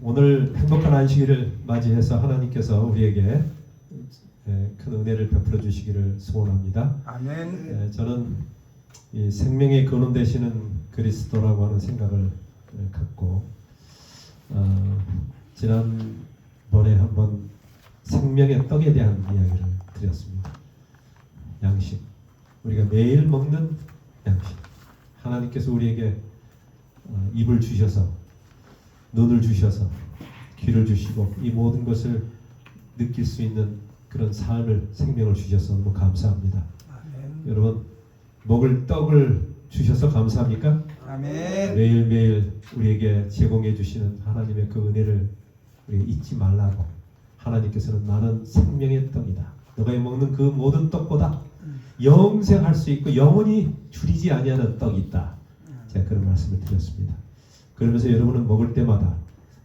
오늘 행복한 안식일을 맞이해서 하나님께서 우리에게 큰 은혜를 베풀어 주시기를 소원합니다. 아멘. 저는 이 생명의 근원 되시는 그리스도라고 하는 생각을 갖고 지난번에 한번 생명의 떡에 대한 이야기를 드렸습니다. 양식, 우리가 매일 먹는 양식. 하나님께서 우리에게 입을 주셔서, 눈을 주셔서, 귀를 주시고 이 모든 것을 느낄 수 있는 그런 삶을, 생명을 주셔서 너무 감사합니다. 아멘. 여러분, 먹을 떡을 주셔서 감사합니까? 아멘. 매일매일 우리에게 제공해 주시는 하나님의 그 은혜를 우리 잊지 말라고. 하나님께서는 나는 생명의 떡이다. 너가 먹는 그 모든 떡보다 영생할 수 있고 영원히 줄이지 아니하는 떡이 있다. 제가 그런 말씀을 드렸습니다. 그러면서 여러분은 먹을 때마다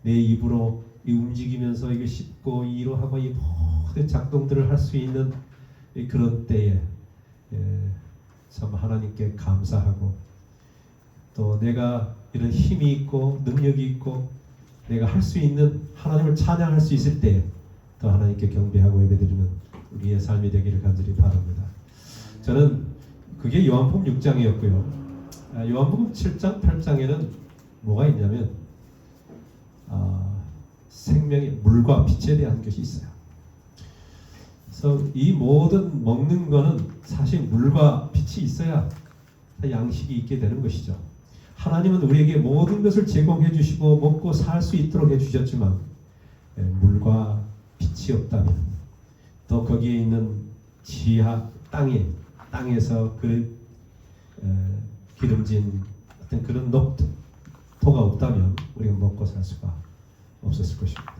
내 입으로 이 움직이면서 이게 씹고 이로 하고 이 모든 작동들을 할 수 있는 그런 때에 참 하나님께 감사하고, 또 내가 이런 힘이 있고 능력이 있고 내가 할 수 있는, 하나님을 찬양할 수 있을 때 더 하나님께 경배하고 예배드리는 우리의 삶이 되기를 간절히 바랍니다. 저는 그게 요한복음 6장이었고요. 요한복음 7장, 8장에는 뭐가 있냐면 생명의 물과 빛에 대한 것이 있어요. 그래서 이 모든 먹는 거는 사실 물과 빛이 있어야 양식이 있게 되는 것이죠. 하나님은 우리에게 모든 것을 제공해 주시고 먹고 살 수 있도록 해주셨지만 물과 빛이 없다면, 또 거기에 있는 지하 땅에서 그 기름진 어떤 그런 녹토가 없다면 우리가 먹고 살 수가 없었을 것입니다.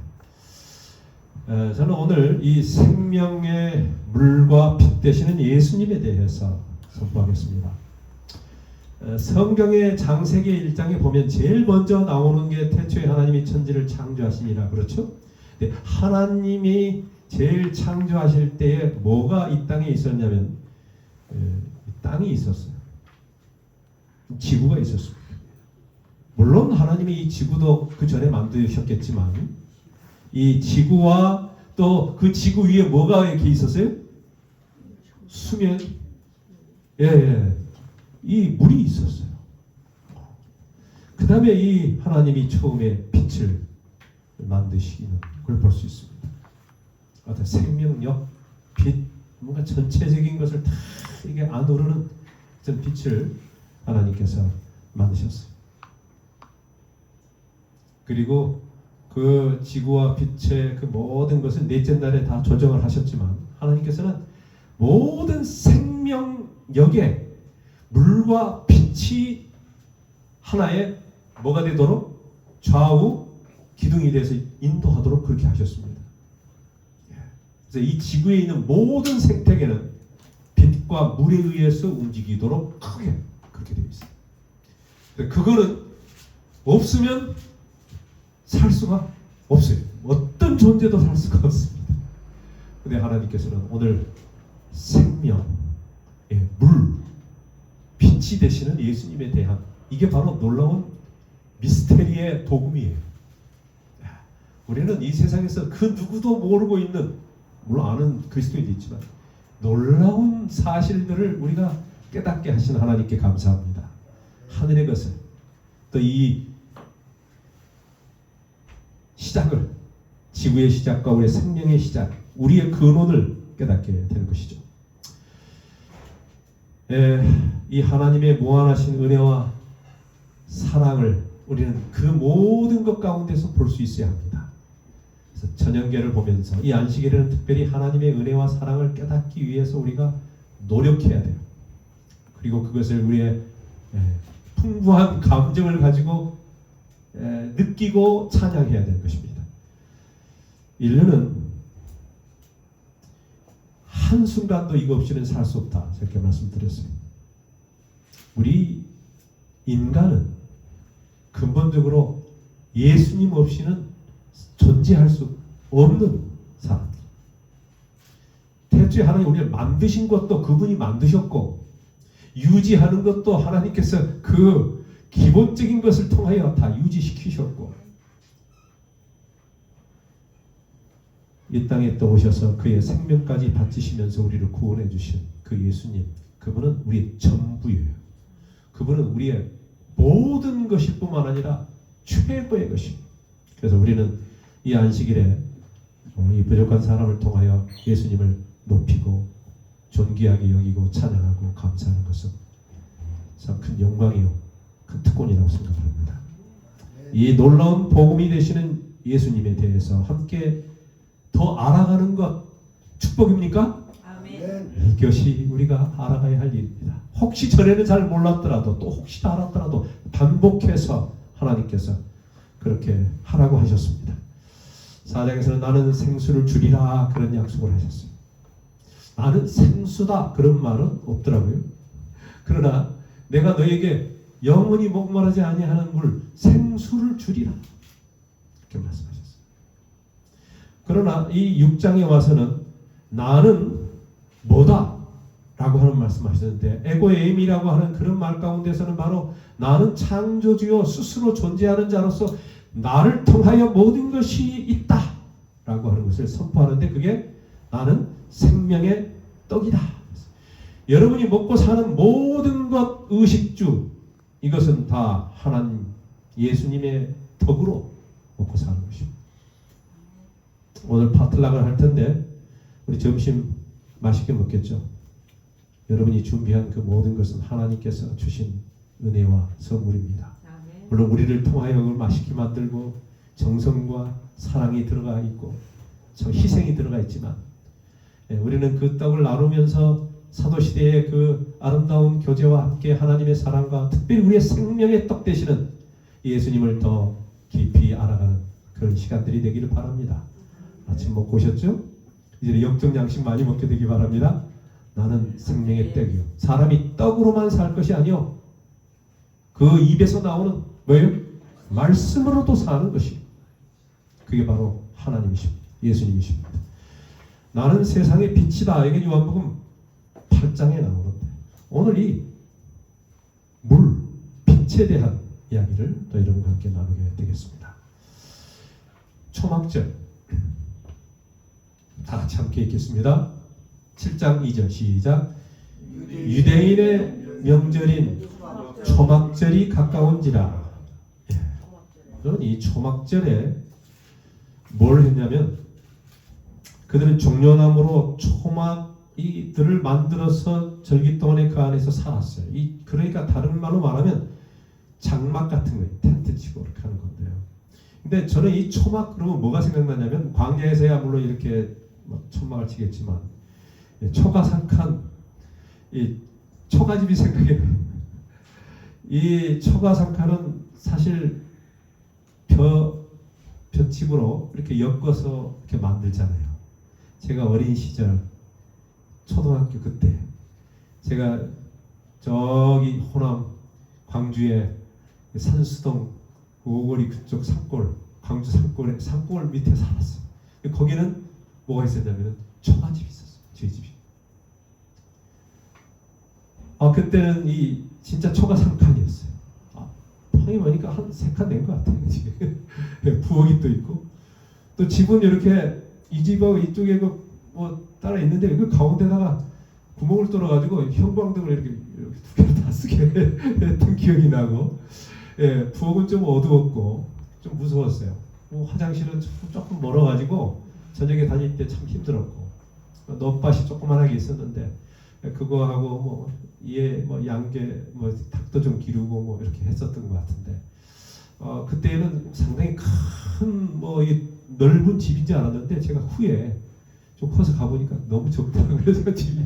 저는 오늘 이 생명의 물과 빛 되시는 예수님에 대해서 선포하겠습니다. 성경의 창세기 1장에 보면 제일 먼저 나오는 게 태초에 하나님이 천지를 창조하시니라, 그렇죠? 근데 하나님이 제일 창조하실 때에 뭐가 이 땅에 있었냐면 땅이 있었어요. 지구가 있었습니다. 물론 하나님이 이 지구도 그 전에 만드셨겠지만 이 지구와 또 그 지구 위에 뭐가 이렇게 있었어요? 수면, 이 물이 있었어요. 그 다음에 이 하나님이 처음에 빛을 만드시기는 그걸 볼 수 있습니다. 어떤 생명력, 빛, 뭔가 전체적인 것을 다 이게 안으로는 좀 빛을 하나님께서 만드셨어요. 그리고 그 지구와 빛의 그 모든 것을 넷째 날에 다 조정을 하셨지만 하나님께서는 모든 생명력에 물과 빛이 하나의 뭐가 되도록 좌우 기둥이 돼서 인도하도록 그렇게 하셨습니다. 그래서 이 지구에 있는 모든 생태계는 빛과 물에 의해서 움직이도록 그렇게 되어 있어요. 그거는 없으면 살 수가 없어요. 어떤 존재도 살 수가 없습니다. 근데 하나님께서는 오늘 생명의 물, 빛이 되시는 예수님에 대한, 이게 바로 놀라운 미스테리의 복음이에요. 우리는 이 세상에서 그 누구도 모르고 있는, 물론 아는 그리스도인도 있지만 놀라운 사실들을 우리가 깨닫게 하신 하나님께 감사합니다. 하늘의 것을, 또 이 시작을, 지구의 시작과 우리의 생명의 시작, 우리의 근원을 깨닫게 되는 것이죠. 이 하나님의 무한하신 은혜와 사랑을 우리는 그 모든 것 가운데서 볼 수 있어야 합니다. 그래서 천연계를 보면서 이 안식일에는 특별히 하나님의 은혜와 사랑을 깨닫기 위해서 우리가 노력해야 돼요. 그리고 그것을 우리의 풍부한 감정을 가지고 느끼고 찬양해야 되는 것입니다. 인류는 한순간도 이거 없이는 살 수 없다, 이렇게 말씀드렸어요. 우리 인간은 근본적으로 예수님 없이는 존재할 수 없는 사람들. 태초에 하나님 우리를 만드신 것도 그분이 만드셨고, 유지하는 것도 하나님께서 그 기본적인 것을 통하여 다 유지시키셨고, 이 땅에 또 오셔서 그의 생명까지 바치시면서 우리를 구원해 주신 그 예수님, 그분은 우리의 전부예요. 그분은 우리의 모든 것일 뿐만 아니라 최고의 것입니다. 그래서 우리는 이 안식일에 이 부족한 사람을 통하여 예수님을 높이고 존귀하게 여기고 찬양하고 감사하는 것은 참 큰 영광이요, 큰 특권이라고 생각합니다. 이 놀라운 복음이 되시는 예수님에 대해서 함께 더 알아가는 것 축복입니까? 아멘. 이것이 우리가 알아가야 할 일입니다. 혹시 전에는 잘 몰랐더라도 또 혹시 알았더라도 반복해서 하나님께서 그렇게 하라고 하셨습니다. 4장에서는 나는 생수를 주리라 그런 약속을 하셨어요. 나는 생수다 그런 말은 없더라고요. 그러나 내가 너에게 영원히 목마르지 아니하는 물 생수를 주리라 이렇게 말씀하셨어요. 그러나 이 6장에 와서는 나는 뭐다 라고 하는 말씀하셨는데, 에고에임이라고 하는 그런 말 가운데서는 바로 나는 창조주요 스스로 존재하는 자로서 나를 통하여 모든 것이 있다 라고 하는 것을 선포하는데, 그게 나는 생명의 떡이다. 여러분이 먹고 사는 모든 것 의식주, 이것은 다 하나님 예수님의 덕으로 먹고 사는 것입니다. 오늘 파틀락을 할 텐데 우리 점심 맛있게 먹겠죠. 여러분이 준비한 그 모든 것은 하나님께서 주신 은혜와 선물입니다. 아멘. 물론 우리를 통하여 그걸 맛있게 만들고 정성과 사랑이 들어가 있고 저 희생이 들어가 있지만, 우리는 그 떡을 나누면서 사도시대의 그 아름다운 교제와 함께 하나님의 사랑과 특별히 우리의 생명의 떡 되시는 예수님을 더 깊이 알아가는 그런 시간들이 되기를 바랍니다. 아침 먹고 오셨죠? 이제 영적 양식 많이 먹게 되기 바랍니다. 나는 생명의 떡이요. 사람이 떡으로만 살 것이 아니요, 그 입에서 나오는 뭐예요? 말씀으로도 사는 것이. 그게 바로 하나님이십니다. 예수님이십니다. 나는 세상의 빛이다. 이게 요한복음 8장에 나오는데, 오늘 이 물, 빛에 대한 이야기를 또 여러분과 함께 나누게 되겠습니다. 초막절 다 같이 함께 읽겠습니다. 7장 2절 시작. 유대인의 명절인 초막절이 가까운지라. 그런 이 초막절에 뭘 했냐면, 그들은 종려나무로 초막이들을 만들어서 절기 동안에 그 안에서 살았어요. 그러니까 다른 말로 말하면 장막 같은 거예요. 텐트 치고 이렇게 하는 건데요. 근데 저는 이 초막 그러면 뭐가 생각나냐면, 광야에서야 물론 이렇게 천막을 치겠지만 초가상칸, 이 초가집이 생각이 나요. 이 초가상칸은 사실 벼집으로 이렇게 엮어서 이렇게 만들잖아요. 제가 어린 시절 초등학교 그때 제가 저기 호남 광주의 산수동 오거리 그쪽 산골, 광주 산골 밑에 살았어요. 거기는 뭐가 있었냐면 초가집이 있었어요. 저희 집이. 그때는 이 진짜 초가 3칸이었어요. 방이 보니까 한 3칸 낸 것 같아요. 부엌이 또 있고, 또 집은 이렇게 이 집하고 이쪽에 뭐 따라 있는데 그 가운데다가 구멍을 뚫어가지고 형광등을 이렇게 두 개를 다 쓰게 했던 기억이 나고, 부엌은 좀 어두웠고 좀 무서웠어요. 화장실은 조금 멀어가지고 저녁에 다닐 때 참 힘들었고, 넛밭이 조그만하게 있었는데 그거 하고 양계 닭도 좀 기르고 이렇게 했었던 것 같은데, 그때는 상당히 큰 이 넓은 집인지 알았는데 제가 후에 좀 커서 가보니까 너무 적더라고요. 그래서 집이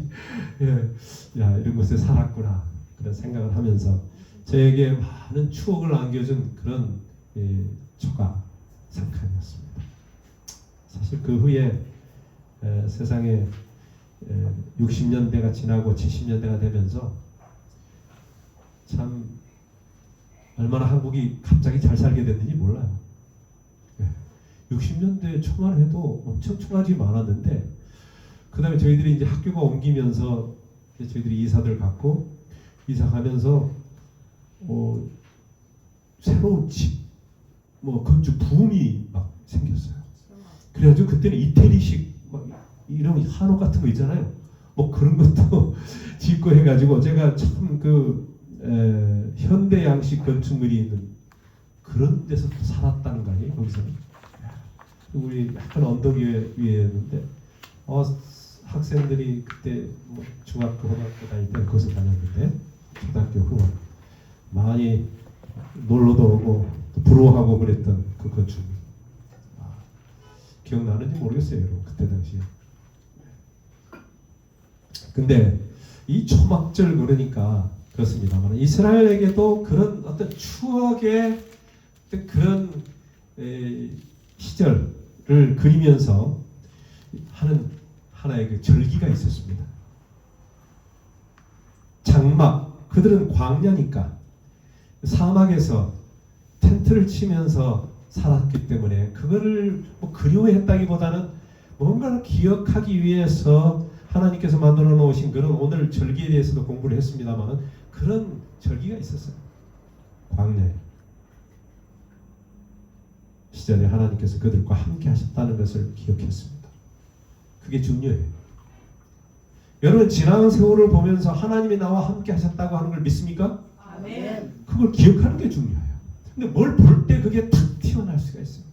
이런 곳에 살았구나 그런 생각을 하면서 저에게 많은 추억을 안겨준 그런 초가 상칸이었습니다. 사실 그 후에 세상에 60년대가 지나고 70년대가 되면서 참 얼마나 한국이 갑자기 잘 살게 됐는지 몰라요. 60년대 초만 해도 엄청 초가집이 많았는데, 그 다음에 저희들이 이제 학교가 옮기면서 저희들이 이사들 갔고, 이사 가면서 새로운 집 건축 붐이 막 생겼어요. 그래가지고 그때는 이태리식 막 이런 한옥 같은 거 있잖아요. 뭐 그런 것도 짓고 해가지고 제가 참 현대 양식 건축물이 있는 그런 데서 또 살았다는 거 아니에요, 거기서. 우리 약간 언덕 위에였는데 학생들이 그때 뭐 중학교, 고등학교 다닐 때 거기서 다녔는데 초등학교 후반 많이 놀러도 오고 부러워하고 그랬던 그 건축. 기억나는지 모르겠어요, 여러분. 그때 당시에. 근데 이 초막절 그러니까 그렇습니다만 이스라엘에게도 그런 어떤 추억의 그런 시절을 그리면서 하는 하나의 그 절기가 있었습니다. 장막, 그들은 광야니까 사막에서 텐트를 치면서 살았기 때문에 그거를 뭐 그리워했다기보다는 뭔가를 기억하기 위해서 하나님께서 만들어 놓으신 그런 오늘 절기에 대해서도 공부를 했습니다만 그런 절기가 있었어요. 광야에 시절에 하나님께서 그들과 함께 하셨다는 것을 기억했습니다. 그게 중요해요. 여러분 지나간 세월을 보면서 하나님이 나와 함께 하셨다고 하는 걸 믿습니까? 아멘. 그걸 기억하는 게 중요해요. 근데 뭘 볼 때 그게 탁 튀어나올 수가 있어요.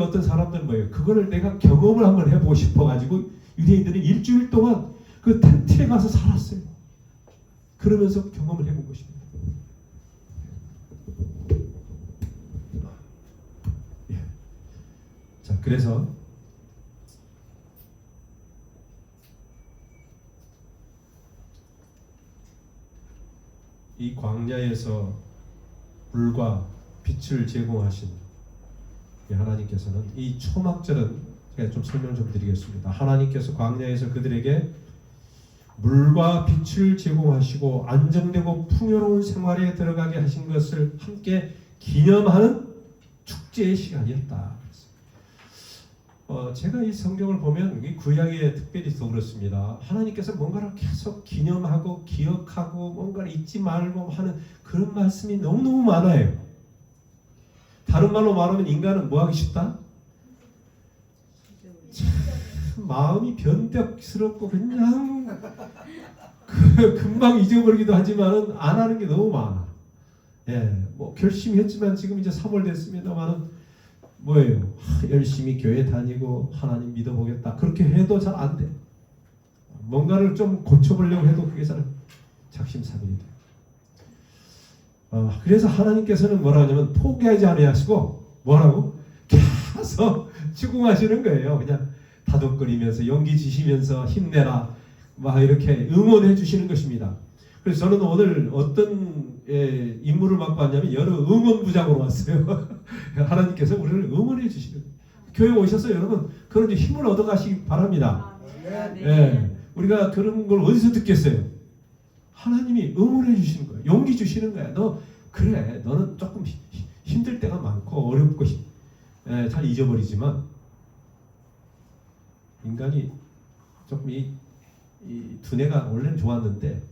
어떤 사람들은 뭐예요? 그거를 내가 경험을 한번 해보고 싶어가지고 유대인들은 일주일 동안 그 텐트에 가서 살았어요. 그러면서 경험을 해본 것입니다. 예. 자, 그래서 이 광야에서 물과 빛을 제공하신 하나님께서는 이 초막절은 제가 좀 설명 좀 드리겠습니다. 하나님께서 광야에서 그들에게 물과 빛을 제공하시고 안정되고 풍요로운 생활에 들어가게 하신 것을 함께 기념하는 축제의 시간이었다. 제가 이 성경을 보면 이 구약에 특별히 더 그렇습니다. 하나님께서 뭔가를 계속 기념하고 기억하고 뭔가를 잊지 말고 하는 그런 말씀이 너무너무 많아요. 다른 말로 말하면 인간은 뭐 하기 쉽다? 참 마음이 변덕스럽고 그냥 금방 잊어버리기도 하지만은 안 하는 게 너무 많아. 예, 뭐 결심히 했지만 지금 이제 3월 됐습니다만은 뭐예요? 열심히 교회 다니고 하나님 믿어보겠다. 그렇게 해도 잘 안 돼. 뭔가를 좀 고쳐보려고 해도 그게 잘 작심삼일이 돼. 그래서 하나님께서는 뭐라 하냐면 포기하지 아니하시고 뭐라고? 계속 추궁하시는 거예요. 그냥 다독거리면서 용기 주시면서 힘내라 막 이렇게 응원해 주시는 것입니다. 그래서 저는 오늘 어떤 임무를 맡고 왔냐면 여러 응원부장으로 왔어요. 하나님께서 우리를 응원해 주시는 거예요. 교회 오셔서 여러분 그런 힘을 얻어가시기 바랍니다. 예, 우리가 그런 걸 어디서 듣겠어요? 하나님이 응원해 주시는 거예요. 용기 주시는 거야. 너 그래, 너는 조금 힘들 때가 많고 어렵고 잘 잊어버리지만 인간이 조금 이 두뇌가 원래는 좋았는데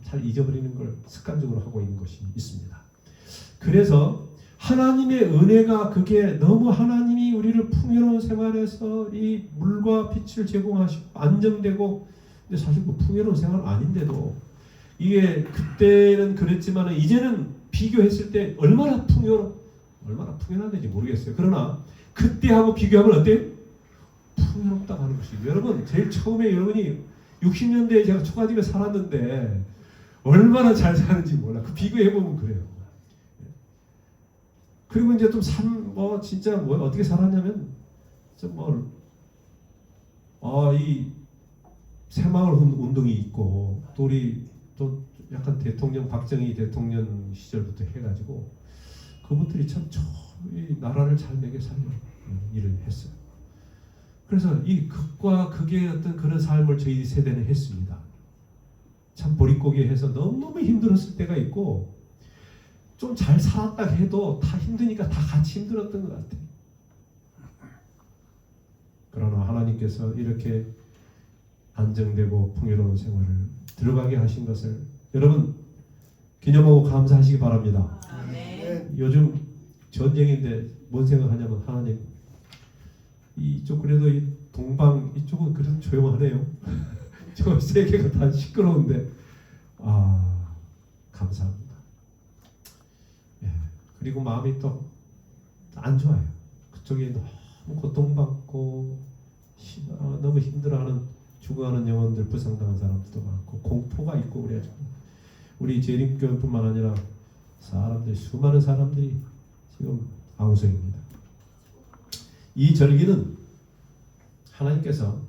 잘 잊어버리는 걸 습관적으로 하고 있는 것이 있습니다. 그래서 하나님의 은혜가 그게 너무 하나님이 우리를 풍요로운 생활에서 이 물과 빛을 제공하시고 안정되고 근데 사실 뭐 풍요로운 생활은 아닌데도 이게 그때는 그랬지만 이제는 비교했을 때 얼마나 풍요한지 모르겠어요. 그러나 그때하고 비교하면 어때요? 풍요롭다고 하는 것이죠. 여러분 제일 처음에 여러분이 60년대에 제가 초가집에 살았는데 얼마나 잘 사는지 몰라. 그 비교해보면 그래요. 그리고 이제 좀 진짜 어떻게 살았냐면 이 새마을 운동이 있고 또 우리 또 약간 박정희 대통령 시절부터 해가지고 그분들이 참 이 나라를 잘 먹여 살리는 일을 했어요. 그래서 이 극과 극의 어떤 그런 삶을 저희 세대는 했습니다. 참 보릿고개 해서 너무너무 힘들었을 때가 있고 좀 잘 살았다 해도 다 힘드니까 다 같이 힘들었던 것 같아요. 그러나 하나님께서 이렇게 안정되고 풍요로운 생활을 들어가게 하신 것을 여러분 기념하고 감사하시기 바랍니다. 아멘. 요즘 전쟁인데 뭔 생각하냐면 하나님 이쪽 그래도 이 동방 이쪽은 그래도 조용하네요. 저 세 개가 다 시끄러운데 감사합니다. 예. 그리고 마음이 또 안 좋아요. 그쪽에 너무 고통받고 너무 힘들어하는 죽어가는 영혼들, 부상당한 사람들도 많고 공포가 있고 그래가지고 우리 재림교회뿐만 아니라 수많은 사람들이 지금 아우성입니다. 이 절기는 하나님께서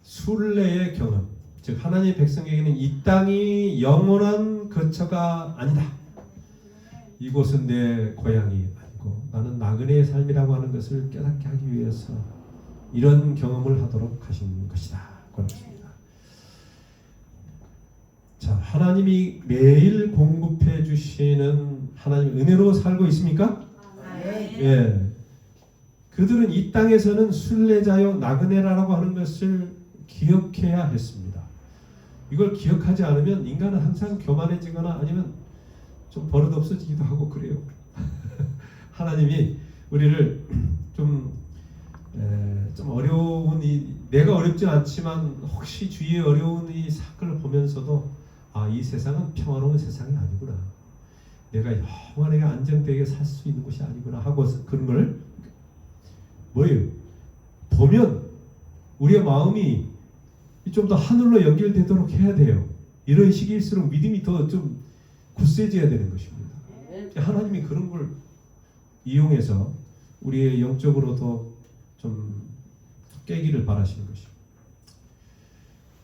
순례의 경험, 즉 하나님의 백성에게는 이 땅이 영원한 거처가 아니다. 이곳은 내 고향이 아니고 나는 나그네의 삶이라고 하는 것을 깨닫게 하기 위해서 이런 경험을 하도록 하신 것이다. 그렇습니다. 자, 하나님이 매일 공급해 주시는 하나님 은혜로 살고 있습니까? 예. 그들은 이 땅에서는 순례자요 나그네라고 하는 것을 기억해야 했습니다. 이걸 기억하지 않으면 인간은 항상 교만해지거나 아니면 좀 버릇 없어지기도 하고 그래요. 하나님이 우리를 좀 어려운 내가 어렵진 않지만 혹시 주위에 어려운 이 사건을 보면서도 이 세상은 평화로운 세상이 아니구나. 내가 영원하게 안정되게 살 수 있는 곳이 아니구나 하고 그런 걸 뭐예요? 보면 우리의 마음이 좀 더 하늘로 연결되도록 해야 돼요. 이런 시기일수록 믿음이 더 좀 굳세져야 되는 것입니다. 하나님이 그런 걸 이용해서 우리의 영적으로도 좀 깨기를 바라시는 것입니다.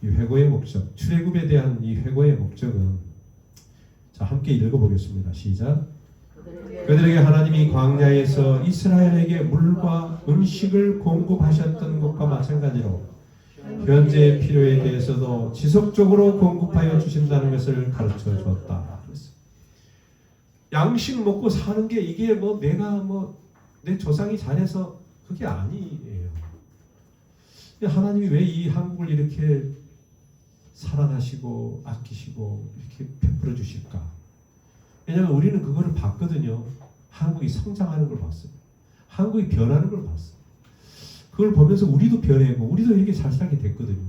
이 회고의 목적, 출애굽에 대한 이 회고의 목적은 자 함께 읽어보겠습니다. 시작. 그들에게 하나님이 광야에서 이스라엘에게 물과 음식을 공급하셨던 것과 마찬가지로 현재의 필요에 대해서도 지속적으로 공급하여 주신다는 것을 가르쳐 주었다. 양식 먹고 사는 게 이게 내가 내 조상이 잘해서 그게 아니에요. 하나님이 왜 이 한국을 이렇게 사랑하시고 아끼시고 이렇게 베풀어 주실까? 왜냐하면 우리는 그거를 봤거든요. 한국이 성장하는 걸 봤어요. 한국이 변하는 걸 봤어요. 그걸 보면서 우리도 변해고 우리도 이렇게 잘 살게 됐거든요.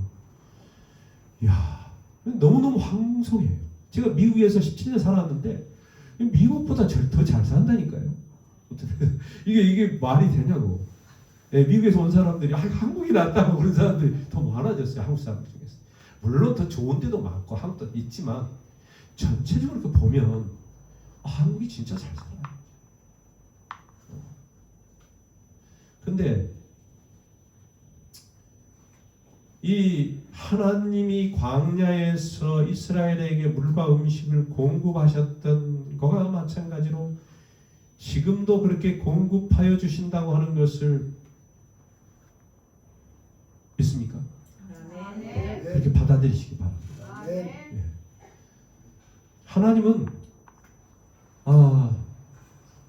이야, 너무너무 황송해요. 제가 미국에서 17년 살았는데 미국보다 더 잘 산다니까요. 이게 말이 되냐고. 미국에서 온 사람들이 한국이 낫다고 그런 사람들이 더 많아졌어요. 한국 사람들 중에서. 물론 더 좋은 데도 많고 한국도 있지만 전체적으로 이렇게 보면 한국이 진짜 잘 살아요. 근데 이 하나님이 광야에서 이스라엘에게 물과 음식을 공급하셨던 것과 마찬가지로 지금도 그렇게 공급하여 주신다고 하는 것을 믿습니까? 그렇게 받아들이시기 바랍니다. 네. 하나님은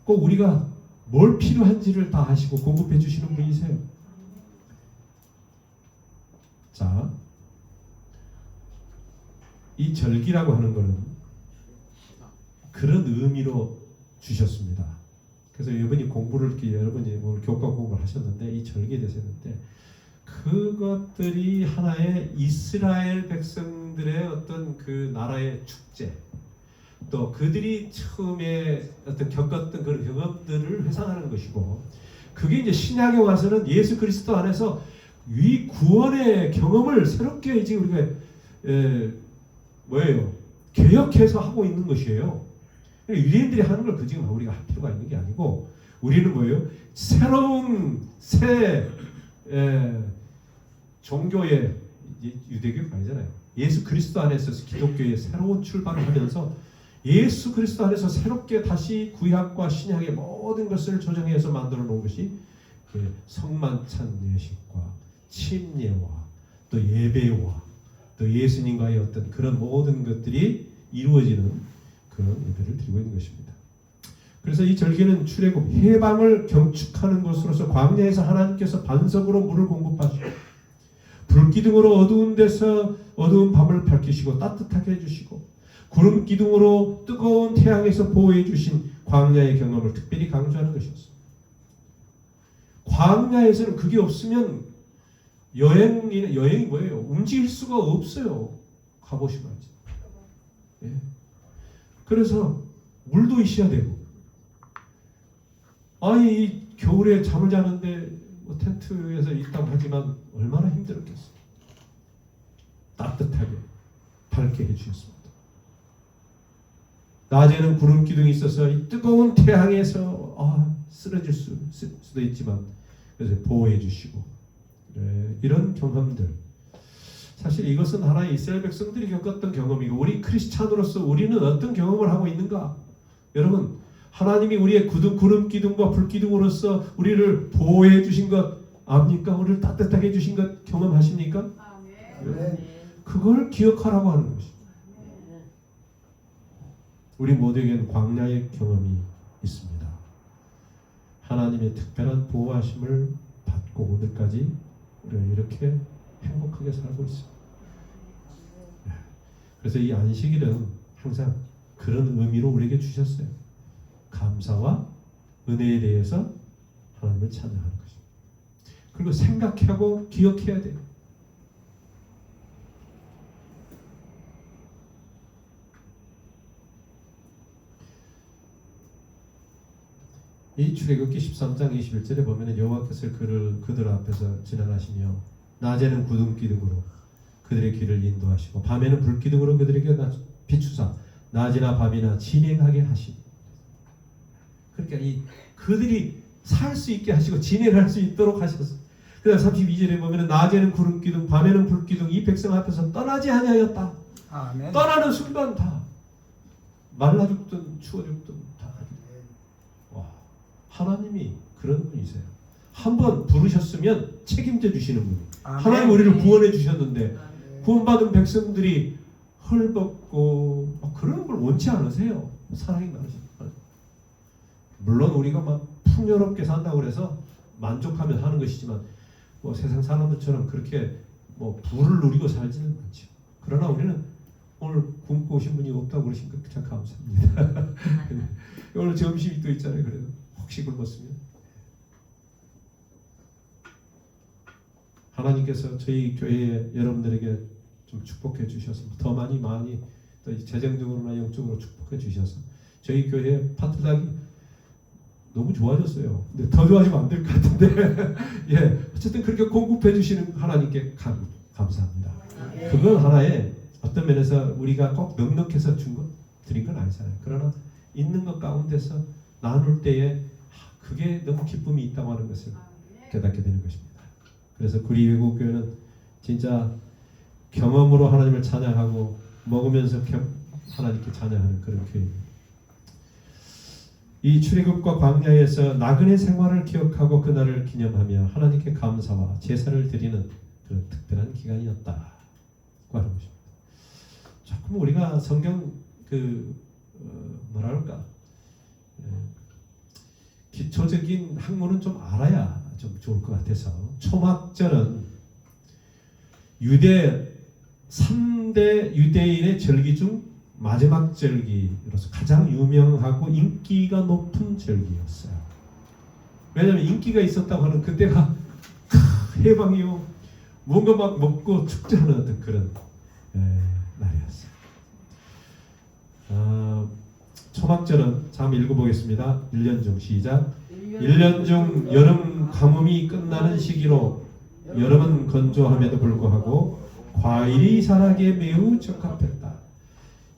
꼭 우리가 뭘 필요한지를 다 아시고 공급해 주시는 분이세요. 자, 이 절기라고 하는 것은 그런 의미로 주셨습니다. 그래서 여러분이 공부를 이렇게 여러분이 오늘 교과 공부를 하셨는데 이 절기에 대해서 했는데 그것들이 하나의 이스라엘 백성들의 어떤 그 나라의 축제, 또 그들이 처음에 어떤 겪었던 그런 경험들을 회상하는 것이고, 그게 이제 신약에 와서는 예수 그리스도 안에서 이 구원의 경험을 새롭게 이제 우리가 개혁해서 하고 있는 것이에요. 유대인들이 하는 걸 지금 우리가 할 필요가 있는 게 아니고, 우리는 뭐예요? 새로운 새 종교의 유대교가 아니잖아요. 예수 그리스도 안에서 기독교의 새로운 출발을 하면서 예수 그리스도 안에서 새롭게 다시 구약과 신약의 모든 것을 조정해서 만들어 놓은 것이 성만찬 예식과 침례와 또 예배와 또 예수님과의 어떤 그런 모든 것들이 이루어지는 그런 예배를 드리고 있는 것입니다. 그래서 이 절기는 출애굽 해방을 경축하는 것으로서 광야에서 하나님께서 반석으로 물을 공급하시고 불기둥으로 어두운 데서 어두운 밤을 밝히시고 따뜻하게 해주시고 구름 기둥으로 뜨거운 태양에서 보호해 주신 광야의 경험을 특별히 강조하는 것이었습니다. 광야에서는 그게 없으면 여행이 뭐예요? 움직일 수가 없어요. 가보시면 알지. 예. 그래서 물도 있어야 되고, 아니 이 겨울에 잠을 자는데 뭐 텐트에서 있다고 하지만 얼마나 힘들었겠어요. 따뜻하게 밝게 해주셨습니다. 낮에는 구름 기둥이 있어서 이 뜨거운 태양에서 쓰러질 수도 있지만 그래서 보호해 주시고, 이런 경험들, 사실 이것은 하나의 이스라엘 백성들이 겪었던 경험이고, 우리 크리스찬으로서 우리는 어떤 경험을 하고 있는가? 여러분, 하나님이 우리의 구름 기둥과 불 기둥으로서 우리를 보호해 주신 것 압니까? 우리를 따뜻하게 해 주신 것 경험하십니까? 그걸 기억하라고 하는 것입니다. 우리 모두에게는 광야의 경험이 있습니다. 하나님의 특별한 보호하심을 받고 오늘까지 우리가 이렇게 행복하게 살고 있습니다. 그래서 이 안식일은 항상 그런 의미로 우리에게 주셨어요. 감사와 은혜에 대해서 하나님을 찬양하는 것입니다. 그리고 생각하고 기억해야 돼요. 이 출애굽기 13장 21절에 보면 여호와께서 그들 앞에서 지나가시며 낮에는 구름 기둥으로 그들의 길을 인도하시고 밤에는 불 기둥으로 그들에게 비추사 낮이나 밤이나 진행하게 하시고, 그러니까 그들이 살 수 있게 하시고 진행할 수 있도록 하셨어요. 그다음 32절에 보면 낮에는 구름 기둥 밤에는 불 기둥 이 백성 앞에서 떠나지 아니하였다. 아멘. 떠나는 순간 다 말라 죽든 추워 죽든 다 하나님이 그런 분이세요. 한번 부르셨으면 책임져 주시는 분. 하나님 우리를 구원해 주셨는데 구원받은 백성들이 헐벗고 그런 걸 원치 않으세요. 사랑이 많으시죠. 물론 우리가 막 풍요롭게 산다고 그래서 만족하면 하는 것이지만 뭐 세상 사람들처럼 그렇게 뭐 부를 누리고 살지는 않죠. 그러나 우리는 오늘 굶고 오신 분이 없다고 그러시니까 참 감사합니다. 오늘 점심이 또 있잖아요. 그래도 혹시 굶었으면 하나님께서 저희 교회 여러분들에게 좀 축복해 주셔서 더 많이 또 재정적으로나 영적으로 축복해 주셔서 저희 교회 파트닥이 너무 좋아졌어요. 근데 더 좋아지면 안 될 것 같은데 예, 어쨌든 그렇게 공급해 주시는 하나님께 감사합니다. 그건 하나의 어떤 면에서 우리가 꼭 넉넉해서 드린 건 아니잖아요. 그러나 있는 것 가운데서 나눌 때에 그게 너무 기쁨이 있다고 하는 것을 깨닫게 되는 것입니다. 그래서 구리 외국교회는 진짜 경험으로 하나님을 찬양하고 먹으면서 하나님께 찬양하는 그런 교회입니다. 이 출애굽과 광야에서 나그네 생활을 기억하고 그날을 기념하며 하나님께 감사와 제사를 드리는 그런 특별한 기간이었다고 하는 것입니다. 조금 우리가 성경 뭐랄까 기초적인 학문은 좀 알아야 좀 좋을 것 같아서 초막절은 3대 유대인의 절기 중 마지막 절기로서 가장 유명하고 인기가 높은 절기였어요. 왜냐하면 인기가 있었다고 하는 그때가 해방이요 뭔가 막 먹고 축제하는 어떤 그런 날이었어요. 초막절은 한번 읽어보겠습니다. 1년 중 시작. 1년 중 여름 가뭄이 끝나는 시기로 여름은 건조함에도 불구하고 과일이 자라기에 매우 적합했다.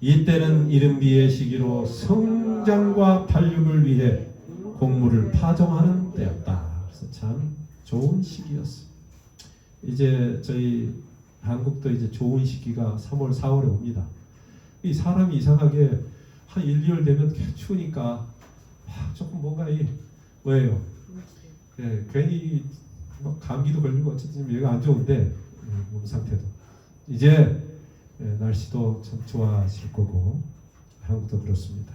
이때는 이른비의 시기로 성장과 발육을 위해 곡물을 파종하는 때였다. 그래서 참 좋은 시기였어. 이제 저희 한국도 이제 좋은 시기가 3월, 4월에 옵니다. 이 사람이 이상하게 한 1, 2월 되면 추우니까 조금 뭔가 왜요? 예, 괜히 막 감기도 걸리고 어쨌든 얘가 안 좋은데 몸 상태도 이제 날씨도 참 좋아질 거고 한국도 그렇습니다.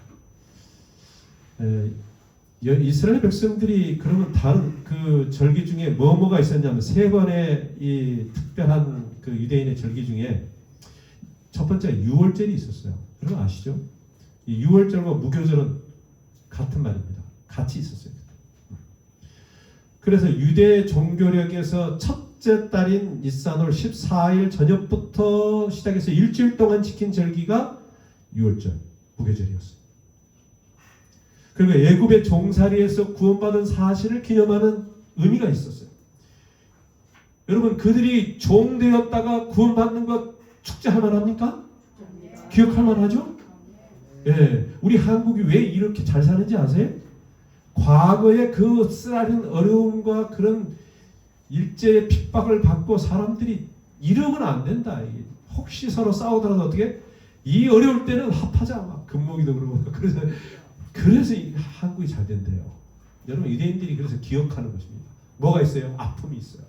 이스라엘 백성들이 그러면 다른 그 절기 중에 뭐가 있었냐면 3번의 이 특별한 그 유대인의 절기 중에 첫 번째 유월절이 있었어요. 여러분 아시죠? 이 유월절과 무교절은 같은 말입니다. 같이 있었어요. 그래서 유대 종교력에서 첫째 달인 니산월 14일 저녁부터 시작해서 일주일 동안 지킨 절기가 유월절, 무교절이었어요. 그리고 애굽의 종살이에서 구원받은 사실을 기념하는 의미가 있었어요. 여러분, 그들이 종되었다가 구원받는 것 축제할 만합니까? 기억할 만하죠? 예, 우리 한국이 왜 이렇게 잘 사는지 아세요? 과거에 그 쓰라린 어려움과 그런 일제의 핍박을 받고 사람들이 이러면 안 된다. 혹시 서로 싸우더라도 어떻게? 이 어려울 때는 합하자. 막 금목이도 그러고. 그래서 이 한국이 잘 된대요. 여러분, 유대인들이 그래서 기억하는 것입니다. 뭐가 있어요? 아픔이 있어요.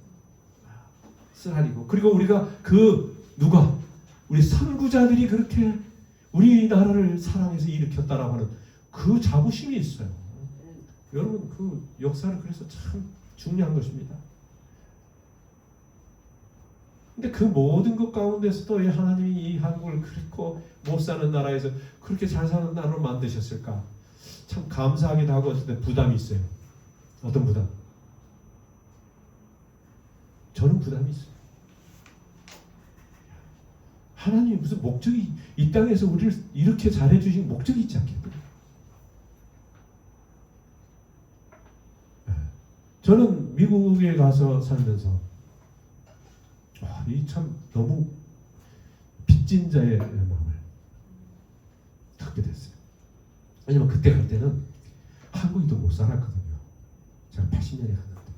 쓰라리고. 그리고 우리가 누가? 우리 선구자들이 그렇게 우리나라를 사랑해서 일으켰다라고 하는 그 자부심이 있어요. 여러분, 그 역사는 그래서 참 중요한 것입니다. 근데 그 모든 것 가운데서도 왜 하나님이 이 한국을 그렇고 못 사는 나라에서 그렇게 잘 사는 나라로 만드셨을까? 참 감사하기도 하고 어쨌든 부담이 있어요. 어떤 부담? 저는 부담이 있어요. 하나님이 무슨 목적이 이 땅에서 우리를 이렇게 잘해주신 목적이 있지 않겠어요? 저는 미국에 가서 살면서 이 참 너무 빚진 자의 마음을 듣게 됐어요. 왜냐면 그때 갈 때는 한국인도 못 살았거든요. 제가 80년에 갔는데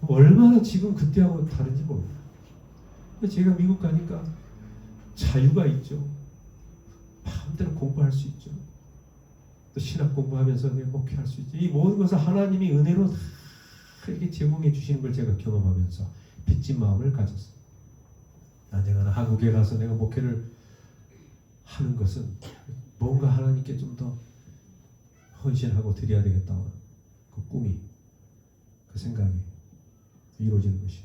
얼마나 지금 그때하고 다른지 모릅니다. 근데 제가 미국 가니까 자유가 있죠. 마음대로 공부할 수 있죠. 또 신학 공부하면서 목회할 수 있죠. 이 모든 것을 하나님이 은혜로 다 이렇게 제공해 주시는 걸 제가 경험하면서 빚진 마음을 가졌어요. 내가 한국에 가서 내가 목회를 하는 것은 뭔가 하나님께 좀 더 헌신하고 드려야 되겠다는 그 꿈이, 그 생각이 이루어지는 것이.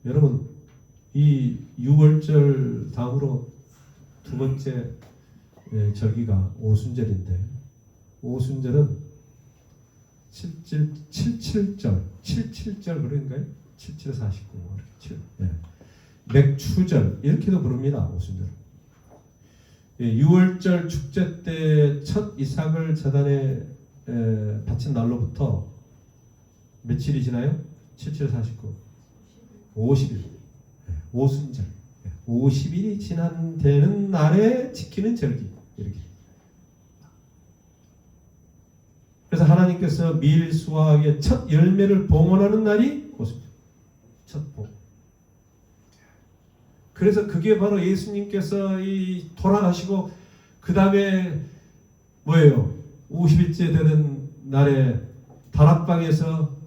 여러분, 이 6월절 다음으로 두 번째 절기가 오순절인데, 오순절은 77절 그런가요? 7749 맥추절 이렇게도 부릅니다. 오순절. 6월절 축제 때 첫 이삭을 제단에 바친 날로부터 며칠이 지나요? 7749 50일. 오순절 50일이 지난 되는 날에 지키는 절기. 이렇게. 그래서 하나님께서 밀 수확의 첫 열매를 봉헌하는 날이 오순절. 첫 봉. 그래서 그게 바로 예수님께서 이 돌아가시고 그 다음에 뭐예요? 50일째 되는 날에 다락방에서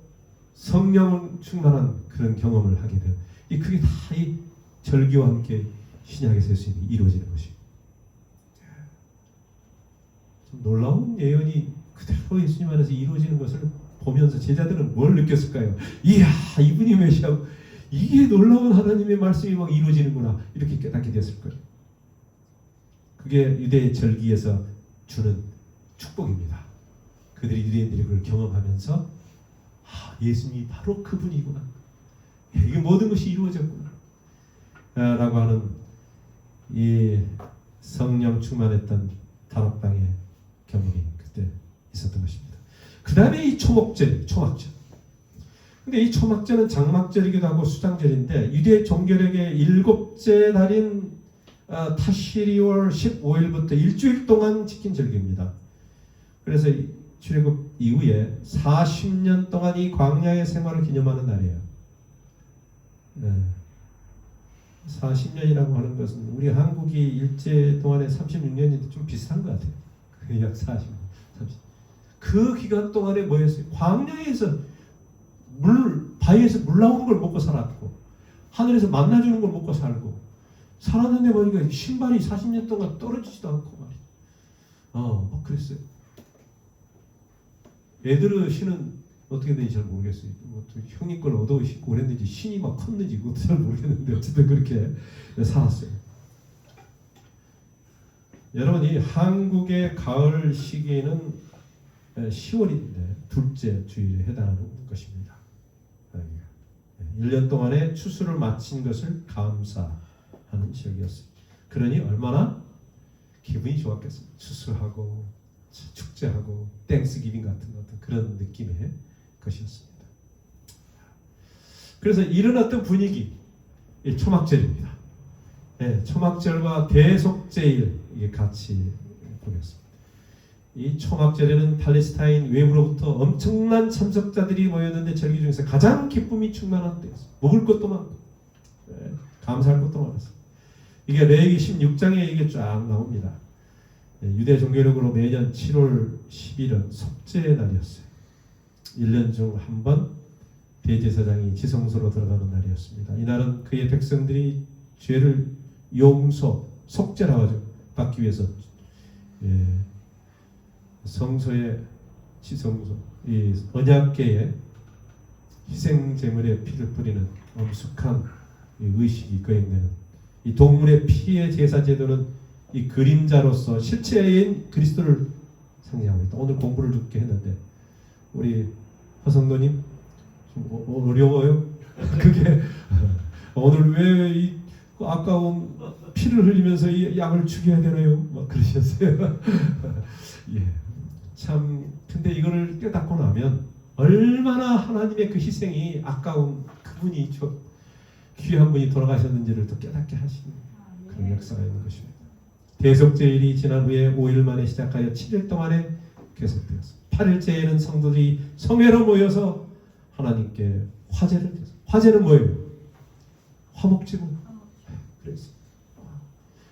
성령 충만한 그런 경험을 하게 돼요. 그게 다 이 절기와 함께 신약에서 예수님이 이루어지는 것입니다. 좀 놀라운 예언이 그대로 예수님 안에서 이루어지는 것을 보면서 제자들은 뭘 느꼈을까요? 이야, 이분이 메시아고 이게 놀라운 하나님의 말씀이 막 이루어지는구나, 이렇게 깨닫게 됐을 거예요. 그게 유대의 절기에서 주는 축복입니다. 그들이 유대인들이 그걸 경험하면서 예수님이 바로 그분이구나, 이게 모든 것이 이루어졌구나 라고 하는 이 성령 충만했던 다락방의 경험이 그때 있었던 것입니다. 그 다음에 이 초막절. 근데 이 초막절은 장막절이기도 하고 수장절인데 유대 종교력의 7째 달인 타시리월 15일부터 일주일 동안 지킨 절기입니다. 그래서 출애굽 이후에 40년 동안 이 광야의 생활을 기념하는 날이에요. 40년이라고 하는 것은 우리 한국이 일제 동안에 36년인데 좀 비슷한 것 같아요. 약 40년, 30. 그 기간 동안에 뭐였어요? 광야에서 바위에서 물 나오는 걸 먹고 살았고, 하늘에서 만나주는 걸 먹고 살고, 살았는데 보니까 신발이 40년 동안 떨어지지도 않고 말이에요. 막 그랬어요. 애들의 신은 어떻게 되는지 잘 모르겠어요. 형님 걸 얻어 신고 그랬는지 신이 막 컸는지 그것도 잘 모르겠는데 어쨌든 그렇게 살았어요. 여러분 이 한국의 가을 시기는 10월인데 둘째 주일에 해당하는 것입니다. 1년 동안의 추수를 마친 것을 감사하는 지역이었습니다. 그러니 얼마나 기분이 좋았겠습니까? 추수하고 축제하고 땡스기빙 같은 어떤 그런 느낌의 것이었습니다. 그래서 이런 어떤 분위기, 이 초막절입니다. 초막절과 대속제일 이게 같이 보겠습니다. 이 초막절에는 팔레스타인 외부로부터 엄청난 참석자들이 모였는데 절기 중에서 가장 기쁨이 충만한 때였어요. 먹을 것도 많고 감사할 것도 많았어요. 이게 레위기 16장에 이게 쫙 나옵니다. 유대 종교력으로 매년 7월 10일은 속죄의 날이었어요. 1년 중 한 번 대제사장이 지성소로 들어가는 날이었습니다. 이날은 그의 백성들이 죄를 속죄라고 하죠. 받기 위해서 성소의 지성소, 이 언약궤에 희생 제물의 피를 뿌리는 엄숙한 의식이 거행되는 이 동물의 피의 제사 제도는 이 그림자로서 실체인 그리스도를 상징하고 있다. 오늘 공부를 듣게 했는데 우리 허성도님 좀 어려워요? 그게 오늘 왜 이 아까운 피를 흘리면서 이 양을 죽여야 되나요? 막 그러셨어요. 예. 참 근데 이거를 깨닫고 나면 얼마나 하나님의 그 희생이 아까운 그분이 귀한 분이 돌아가셨는지를 또 깨닫게 하시는 그런 역사가 있는 것입니다. 대속제일이 지난 후에 5일 만에 시작하여 7일 동안에 계속되었습니다. 8일째에는 성도들이 성회로 모여서 하나님께 화제를 드렸습니다. 화제는 뭐예요? 화목제물.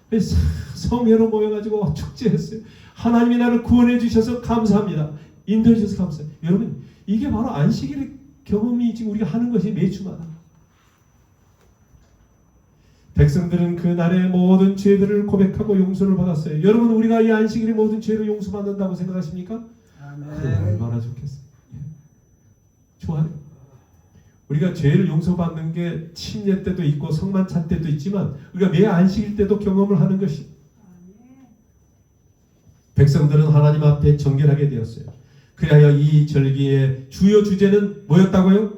그래서 성회로 모여가지고 축제했어요. 하나님이 나를 구원해 주셔서 감사합니다. 인도해 주셔서 감사해요. 여러분 이게 바로 안식일의 경험이 지금 우리가 하는 것이 매주마다. 백성들은 그 날의 모든 죄들을 고백하고 용서를 받았어요. 여러분 우리가 이 안식일의 모든 죄를 용서받는다고 생각하십니까? 아멘. 얼마나 좋겠어요. 좋아요. 우리가 죄를 용서받는 게 침례 때도 있고 성만찬 때도 있지만 우리가 매 안식일 때도 경험을 하는 것이 백성들은 하나님 앞에 정결하게 되었어요. 그리하여 이 절기의 주요 주제는 뭐였다고요?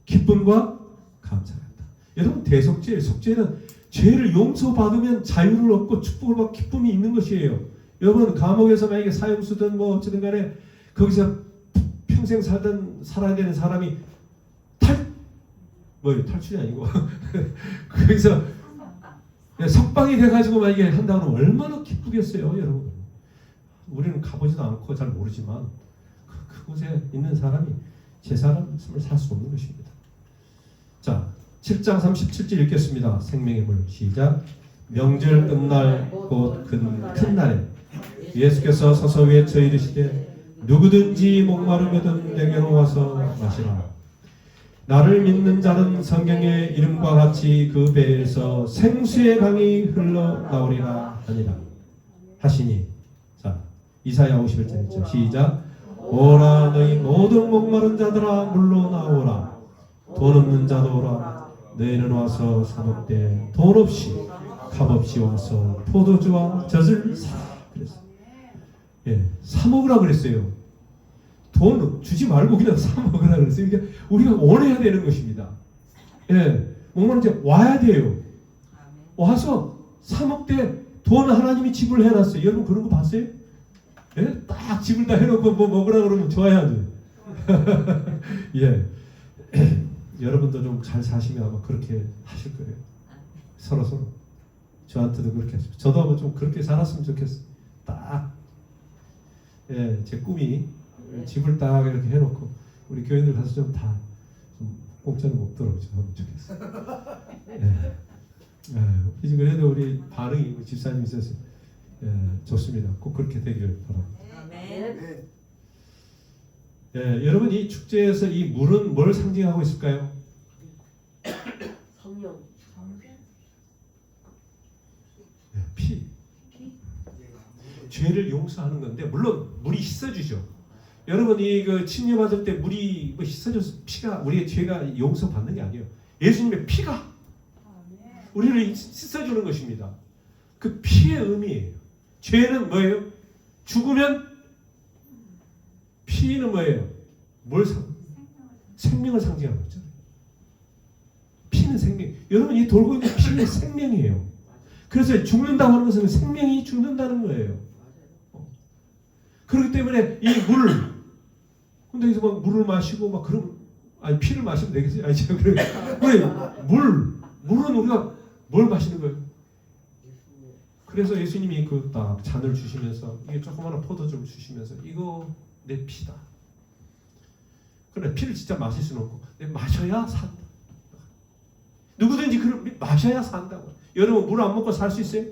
기쁨과 감사였다. 여러분 대속죄, 속죄는 죄를 용서받으면 자유를 얻고 축복을 받고 기쁨이 있는 것이에요. 여러분 감옥에서 만약에 사형수든 뭐 어쨌든 간에 거기서 평생 살아야 되는 사람이 탈출이 아니고 거기서 석방이 돼가지고 만약에 한다고 하면 얼마나 기쁘겠어요, 여러분. 우리는 가보지도 않고 잘 모르지만 그곳에 있는 사람이 제 삶을 살 수 없는 것입니다. 자, 7장 37절 읽겠습니다. 생명의 물 시작. 명절 끝날 곧 큰 날에 예수께서 서서 외쳐 이르시되 누구든지 목마르거든 내게로 와서 마시라. 나를 믿는 자는 성경의 이름과 같이 그 배에서 생수의 강이 흘러나오리라 하니라 하시니. 자, 이사야 51장 시작. 오라 너희 모든 목마른 자들아 물로 나오라. 돈 없는 자도 오라. 너희는 와서 사 먹되 돈 없이 값 없이 와서 포도주와 젖을 사라. 그랬어요. 사 먹으라 그랬어요. 돈 주지 말고 그냥 사 먹으라 그랬어요. 그러니까 우리가 원해야 되는 것입니다. 목마른 자 와야 돼요. 와서 사 먹되 돈 하나님이 지불 해놨어요. 여러분 그런 거 봤어요? 딱 지불 다 해놓고 뭐 먹으라 그러면 좋아야죠. 여러분도 좀 잘 사시면 아마 그렇게 하실 거예요. 서로 저한테도 그렇게 하시고 저도 아마 좀 그렇게 살았으면 좋겠어요. 딱 제 꿈이 집을 딱 이렇게 해놓고 우리 교인들 가서 좀 다 좀 공짜로 먹도록 좀 하면 좋겠어요. 이제 그래도 우리 반응이 집사님 있어서 좋습니다. 꼭 그렇게 되기를 바랍니다. 여러분 이 축제에서 이 물은 뭘 상징하고 있을까요? 성령. 피. 죄를 용서하는 건데 물론 물이 씻어주죠. 여러분이 그 침례받을 때 물이 뭐 씻어줘서 피가 우리의 죄가 용서받는 게 아니에요. 예수님의 피가 우리를 씻어주는 것입니다. 그 피의 의미예요. 죄는 뭐예요? 죽으면 피는 뭐예요? 생명을 상징하고 있잖아요. 피는 생명. 여러분 이 돌고 있는 피는 생명이에요. 그래서 죽는다고 하는 것은 생명이 죽는다는 거예요. 그렇기 때문에 이 물, 근데 여기서 막 물을 마시고 막 그럼 아니 피를 마시면 되겠어요? 아니 제가 그래 물은 우리가 뭘 마시는 거예요? 그래서 예수님이 그 딱 잔을 주시면서 이게 조그마한 포도주를 주시면서 이거 내 피다. 그래 피를 진짜 마실 수는 없고 마셔야 산다. 누구든지 그걸 마셔야 산다고. 여러분 물 안 먹고 살 수 있어요?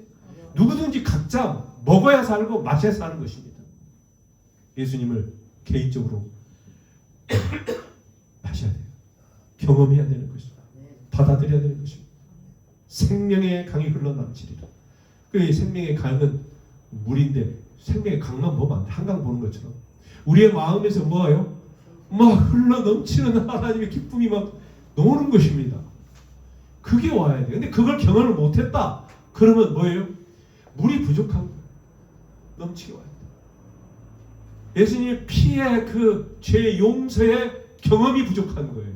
누구든지 각자 먹어야 살고 마셔야 사는 것입니다. 예수님을 개인적으로 마셔야 돼요. 경험해야 되는 것입니다. 받아들여야 되는 것입니다. 생명의 강이 흘러넘치리라. 그 생명의 강은 물인데 생명의 강만 보면 안 돼. 한강 보는 것처럼 우리의 마음에서 뭐예요? 막 흘러넘치는 하나님의 기쁨이 막 노는 것입니다. 그게 와야 돼. 근데 그걸 경험을 못했다. 그러면 뭐예요? 물이 부족한 거예요. 넘치게 와야 돼. 예수님의 피의 그 죄 용서의 경험이 부족한 거예요.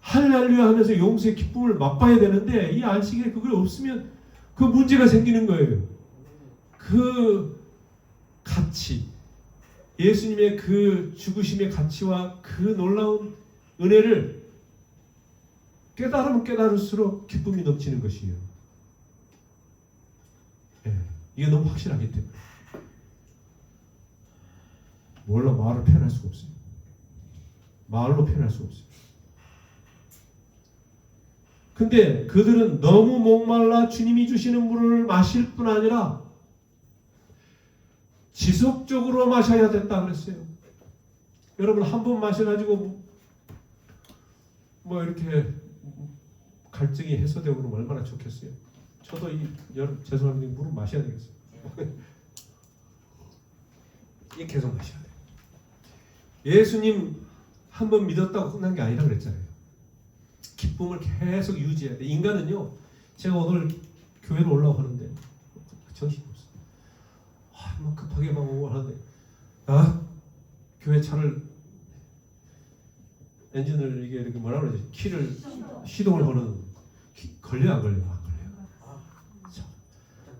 할렐루야 하면서 용서의 기쁨을 맛봐야 되는데 이 안식일에 그걸 없으면 그 문제가 생기는 거예요. 그 가치, 예수님의 그 죽으심의 가치와 그 놀라운 은혜를 깨달으면 깨달을수록 기쁨이 넘치는 것이에요. 네, 이게 너무 확실하기 때문에 뭘로 말을 표현할 수가 없어요. 말로 표현할 수가 없어요. 근데 그들은 너무 목말라 주님이 주시는 물을 마실 뿐 아니라 지속적으로 마셔야 된다 그랬어요. 여러분 한 번 마셔가지고 뭐 이렇게 갈증이 해소되고 그러면 얼마나 좋겠어요. 저도 여러분 죄송합니다. 물을 마셔야 되겠어요. 이게 계속 마셔야 돼요. 예수님 한 번 믿었다고 끝난 게 아니라 그랬잖아요. 기쁨을 계속 유지해야 돼. 인간은요. 제가 오늘 교회로 올라오고 하는데 정신이 없어. 막 급하게 막 오고 하는데 교회 차를 엔진을 이게 이렇게 뭐라 그러지? 키를 시동을 거는 걸려요 안 걸려요? 안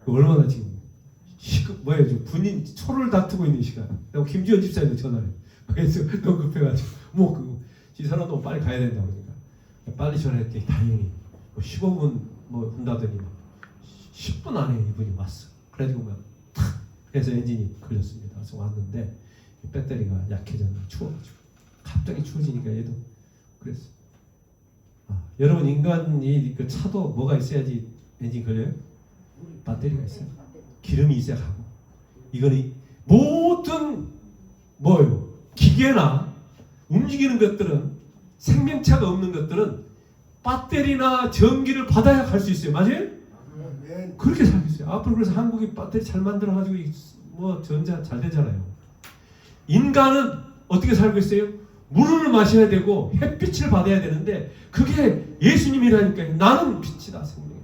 걸려요. 얼마나 지금 뭐예요? 지금 분인 초를 다투고 있는 시간. 내가 김지현 집사님도 전화해. 그래서 너무 급해가지고 이 사람도 빨리 가야 된다 그러니까 빨리 전화했더니 다행히 15분 한다더니 10분 안에 이분이 왔어. 그래가지고 탁 해서 엔진이 걸렸습니다. 그래서 왔는데 배터리가 약해졌나 추워가지고 갑자기 추워지니까 얘도 그랬어. 여러분 인간이 그 차도 뭐가 있어야지 엔진 걸려요? 배터리가 있어요. 기름이 있어야 가고. 이거는 모든 뭐예요? 기계나 움직이는 것들은 생명체가 없는 것들은 배터리나 전기를 받아야 갈 수 있어요. 맞아요? 그렇게 살고 있어요. 앞으로 그래서 한국이 배터리 잘 만들어가지고 전자 잘 되잖아요. 인간은 어떻게 살고 있어요? 물을 마셔야 되고 햇빛을 받아야 되는데 그게 예수님이라니까요. 나는 빛이다 생명.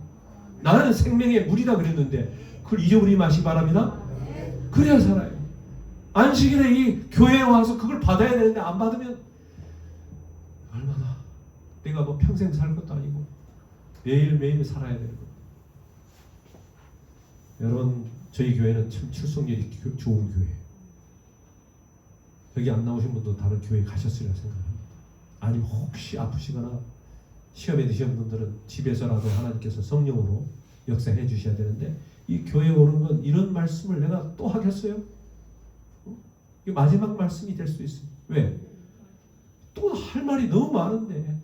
나는 생명의 물이다 그랬는데 그걸 잊어버리지 마시기 바랍니다. 그래야 살아요. 안식일에 이 교회에 와서 그걸 받아야 되는데 안 받으면 얼마나 내가 평생 살 것도 아니고 매일매일 살아야 되는 거예요. 여러분 저희 교회는 참 출석률이 좋은 교회예요. 여기 안 나오신 분도 다른 교회에 가셨으리라 생각합니다. 아니면 혹시 아프시거나 시험에 드신 분들은 집에서라도 하나님께서 성령으로 역사해 주셔야 되는데 이 교회에 오는 건 이런 말씀을 내가 또 하겠어요? 이게 마지막 말씀이 될 수 있어요. 왜? 또 할 말이 너무 많은데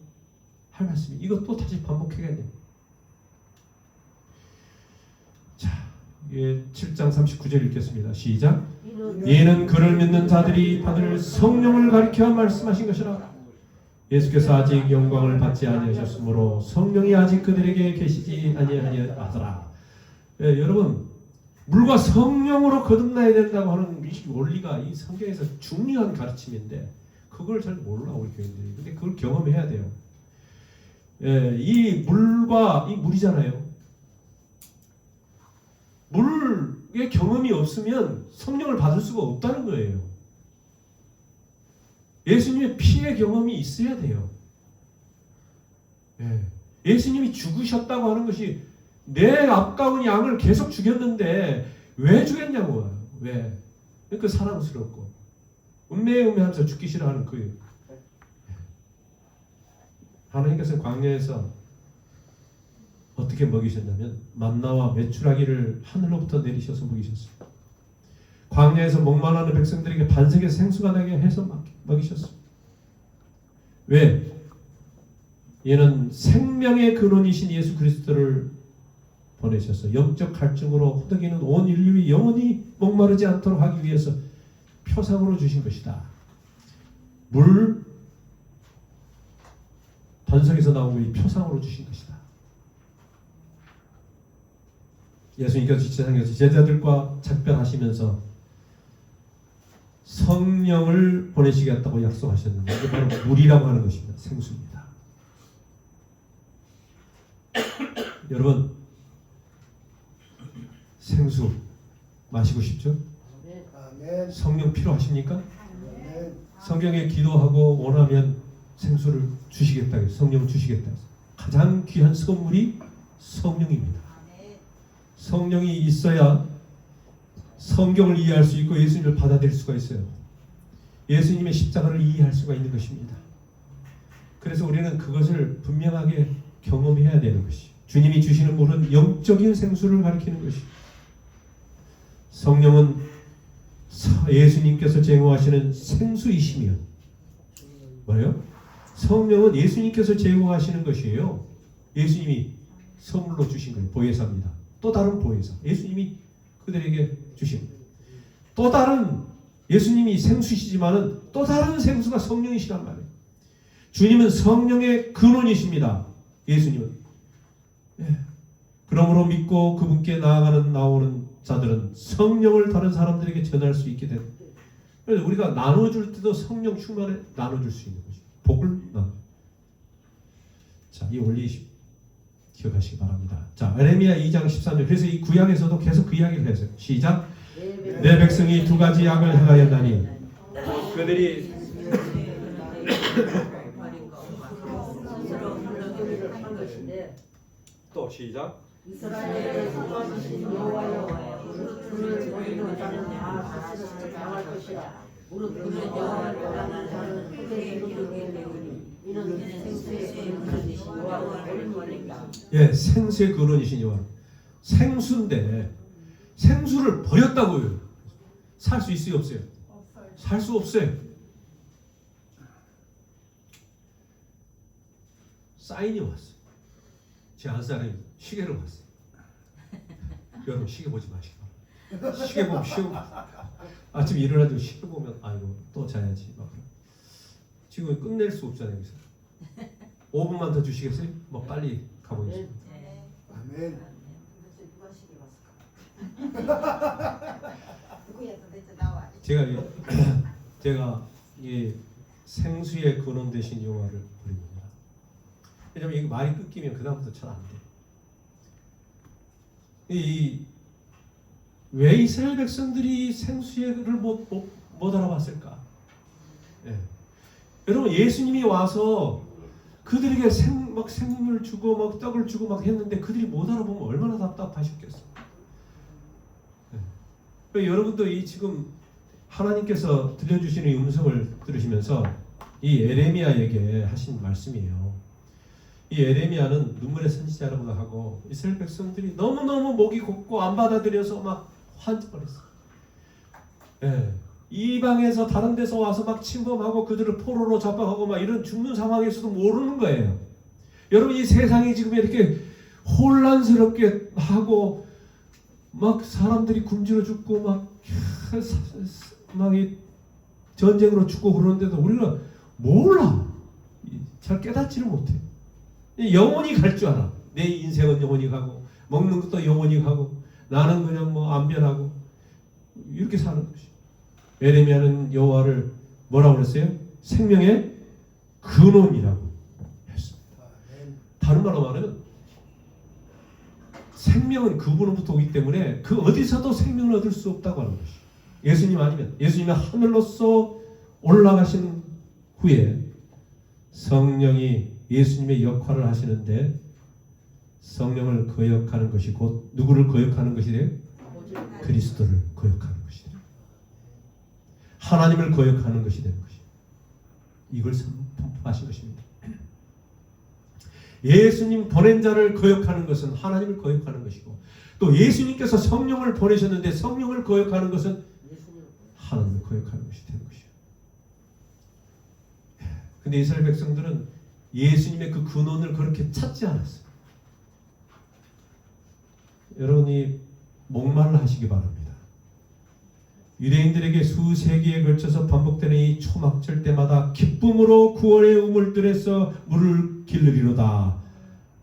할 말씀이 이거 또 다시 반복해야겠네. 자, 7장 39절 읽겠습니다. 시작. 이는 그를 믿는 자들이 받을 성령을 가리켜 말씀하신 것이라. 예수께서 아직 영광을 받지 아니하셨으므로 성령이 아직 그들에게 계시지 아니하더라. 여러분 물과 성령으로 거듭나야 된다고 하는 이 원리가 이 성경에서 중요한 가르침인데 그걸 잘 몰라 우리 교인들이. 근데 그걸 경험해야 돼요. 이 물과 이 물이잖아요. 물의 경험이 없으면 성령을 받을 수가 없다는 거예요. 예수님의 피의 경험이 있어야 돼요. 예. 예수님이 죽으셨다고 하는 것이 내 아까운 양을 계속 죽였는데 왜 죽였냐고. 왜? 그러니까 사랑스럽고 음매하면서 죽기 싫어하는 거예요. 하나님께서 광야에서 어떻게 먹이셨냐면 만나와 메추라기를 하늘로부터 내리셔서 먹이셨어요. 광야에서 목말라하는 백성들에게 반석의 생수가 나게 해서 먹이셨어요. 왜? 얘는 생명의 근원이신 예수 그리스도를 보내셔서 영적 갈증으로 호덕이는 온 인류이 영원히 목마르지 않도록 하기 위해서 표상으로 주신 것이다. 물 반석에서 나온 물이 표상으로 주신 것이다. 예수님께서 지체상에서 제자들과 작별하시면서 성령을 보내시겠다고 약속하셨는데 이게 바로 물이라고 하는 것입니다. 생수입니다. 여러분 생수 마시고 싶죠? 아멘. 성령 필요하십니까? 아멘. 성경에 기도하고 원하면 생수를 주시겠다 해서 성령을 주시겠다 해서 가장 귀한 선물이 성령입니다. 성령이 있어야 성경을 이해할 수 있고 예수님을 받아들일 수가 있어요. 예수님의 십자가를 이해할 수가 있는 것입니다. 그래서 우리는 그것을 분명하게 경험해야 되는 것이 주님이 주시는 물은 영적인 생수를 가리키는 것이 성령은 예수님께서 제공하시는 생수이시며 뭐예요? 성령은 예수님께서 제공하시는 것이에요. 예수님이 선물로 주신 거예요. 보혜사입니다. 또 다른 보혜사. 예수님이 그들에게 주신 또 다른 예수님이 생수시지만은 또 다른 생수가 성령이시란 말이에요. 주님은 성령의 근원이십니다. 예수님은. 예. 그러므로 믿고 그분께 나오는 자들은 성령을 다른 사람들에게 전할 수 있게 됩니다. 그래서 우리가 나눠줄 때도 성령 충만에 나눠줄 수 있는 거죠. 복을 나눠. 자, 이 원리 기억하시기 바랍니다. 자, 에레미야 2장 13절. 그래서 이 구약에서도 계속 그 이야기를 했어요. 시작. 내 백성이 두 가지 악을 행하였나니 그들이 또 시작. 이스라엘의 구원하신 여호와여 무릇 보이는 자는 다 사실을 당할 것이라. 무릇 그는 여호와를 떠나는 자는 그의 이름을 내오니 이는 생수의 근원이신 여호와의 오랜만이다. 예, 생수의 근원이신 여호와. 생수인데 생수를 버렸다고요. 살 수 있어요, 없어요? 살 수 없어요. 사인이 왔어요. 제 아는 사람이 시계를 봤어요. 여러분 시계 보지 마시기 바랍니다. 시계 보면 아침에 일어나서 시계 보면 아이고 또 자야지 막. 지금 끝낼 수 없잖아요. 여기서 5분만 더 주시겠어요? 뭐 빨리 가보겠습니다. 아멘. 누가 시계 봤을까? 제가 이 생수의 근원 되신 여호와를 부릅니다. 왜냐면 이게 말이 끊기면 그 다음부터 잘 안 돼. 왜 이스라엘 백성들이 생수를 못 알아봤을까? 예. 여러분 예수님이 와서 그들에게 생을 주고 막 떡을 주고 막 했는데 그들이 못 알아보면 얼마나 답답하셨겠어. 예. 여러분도 지금 하나님께서 들려주시는 이 음성을 들으시면서 이 에레미야에게 하신 말씀이에요. 이 에레미야는 눈물의 선지자라고도 하고 이스라엘 백성들이 너무너무 목이 곱고 안 받아들여서 막 환장했어. 예. 이방에서 다른 데서 와서 막 침범하고 그들을 포로로 잡아가고 막 이런 죽는 상황에서도 모르는 거예요. 여러분 이 세상이 지금 이렇게 혼란스럽게 하고 막 사람들이 굶주려 죽고 막 이 전쟁으로 죽고 그러는데도 우리가 몰라. 잘 깨닫지를 못해. 영원히 갈 줄 알아. 내 인생은 영원히 가고 먹는 것도 영원히 가고 나는 그냥 뭐 안 변하고 이렇게 사는 것이. 에레미야는 여호와를 뭐라고 그랬어요? 생명의 근원이라고 했습니다. 다른 말로 말하면 생명은 그분으로부터 오기 때문에 그 어디서도 생명을 얻을 수 없다고 하는 것이. 예수님 아니면 예수님이 하늘로서 올라가신 후에 성령이 예수님의 역할을 하시는데 성령을 거역하는 것이 곧 누구를 거역하는 것이 돼요? 그리스도를 거역하는 것이 돼요. 하나님을 거역하는 것이 되는 것이에요. 이걸 선포하신 것입니다. 예수님 보낸 자를 거역하는 것은 하나님을 거역하는 것이고 또 예수님께서 성령을 보내셨는데 성령을 거역하는 것은 하나님을 거역하는 것이 되는 것이에요. 근데 이스라엘 백성들은 예수님의 그 근원을 그렇게 찾지 않았어요. 여러분이 목말라 하시기 바랍니다. 유대인들에게 수세기에 걸쳐서 반복되는 이 초막절 때마다 기쁨으로 구원의 우물들에서 물을 기르리로다.